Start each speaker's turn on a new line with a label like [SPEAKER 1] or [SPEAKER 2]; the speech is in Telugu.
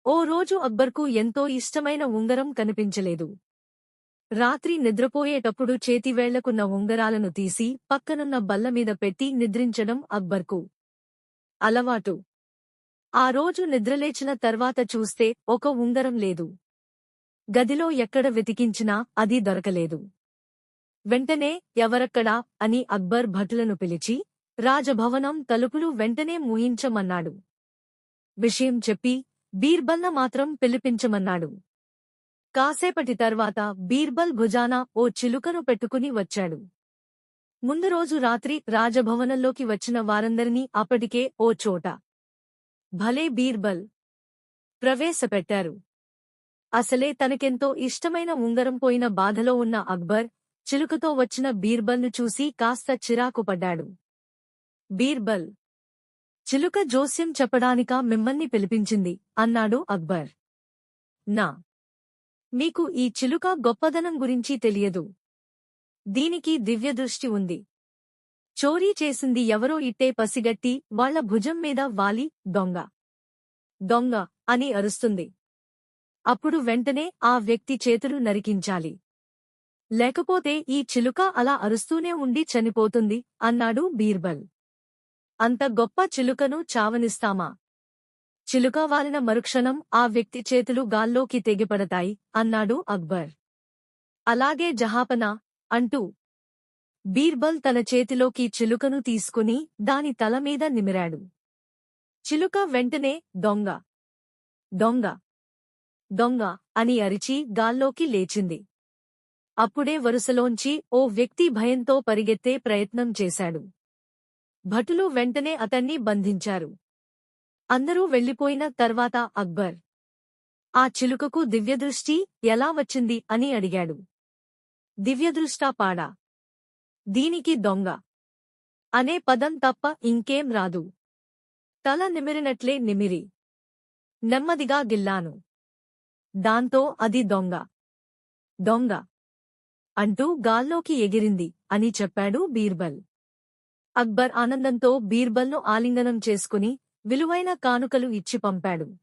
[SPEAKER 1] ఓ రోజు అక్బర్కు ఎంతో ఇష్టమైన ఉంగరం కనిపించలేదు. రాత్రి నిద్రపోయేటప్పుడు చేతివేళ్లకున్న ఉంగరాలను తీసి పక్కనున్న బల్లమీద పెట్టి నిద్రించడం అక్బర్కు అలవాటు. ఆ రోజు నిద్రలేచిన తర్వాత చూస్తే ఒక ఉంగరం లేదు. గదిలో ఎక్కడ వెతికించినా అది దొరకలేదు. వెంటనే ఎవరక్కడా అని అక్బర్ భటులను పిలిచి రాజభవనం తలుపులు వెంటనే మూయించమన్నాడు. విషయం చెప్పి బీర్బల్ను మాత్రం పిలిపించమన్నాడు. కాసేపటి తర్వాత బీర్బల్ భుజాన ఓ చిలుకను పెట్టుకుని వచ్చాడు. ముందు రోజు రాత్రి రాజభవనంలోకి వచ్చిన వారందరినీ అప్పటికే ఓ చోట భలే బీర్బల్ ప్రవేశపెట్టారు. అసలే తనకెంతో ఇష్టమైన ఉంగరం పోయిన బాధలో ఉన్న అక్బర్ చిలుకతో వచ్చిన బీర్బల్ను చూసి కాస్త చిరాకుపడ్డాడు. బీర్బల్, చిలుక జోస్యం చెప్పడానికా మిమ్మల్ని పిలిపించింది అన్నాడు అక్బర్. మీకు ఈ చిలుక గొప్పదనం గురించి తెలియదు. దీనికి దివ్యదృష్టి ఉంది. చోరీ చేసింది ఎవరో ఇట్టే పసిగట్టి వాళ్ల భుజం మీద వాలి దొంగ దొంగ అని అరుస్తుంది. అప్పుడు వెంటనే ఆ వ్యక్తి చేతులు నరికించాలి. లేకపోతే ఈ చిలుక అలా అరుస్తూనే ఉండి చనిపోతుంది అన్నాడు బీర్బల్. అంత గొప్ప చిలుకను చావనిస్తామా? చిలుక వాలిన మరుక్షణం ఆ వ్యక్తి చేతులు గాల్లోకి తెగిపడతాయి అన్నాడు అక్బర్. అలాగే జహాపనా అంటూ బీర్బల్ తన చేతిలోకి చిలుకను తీసుకుని దాని తలమీద నిమిరాడు. చిలుక వెంటనే దొంగ దొంగ దొంగ అని అరిచి గాల్లోకి లేచింది. అప్పుడే వరుసలోంచి ఓ వ్యక్తి భయంతో పరిగెత్తే ప్రయత్నం చేశాడు. భటులు వెంటనే అతన్ని బంధించారు. అందరూ వెళ్లిపోయిన తర్వాత అక్బర్ ఆ చిలుకకు దివ్యదృష్టి ఎలా వచ్చింది అని అడిగాడు. దివ్యదృష్టా పాడా? దీనికి దొంగ అనే పదం తప్ప ఇంకేం రాదు. తల నిమిరినట్లే నిమిరి నెమ్మదిగా గిల్లాను. దాంతో అది దొంగ దొంగ అంటూ గాల్లోకి ఎగిరింది అని చెప్పాడు బీర్బల్. అక్బర్ ఆనందంతో బీర్బల్ను ఆలింగనం చేసుకుని విలువైన కానుకలు ఇచ్చి పంపాడు.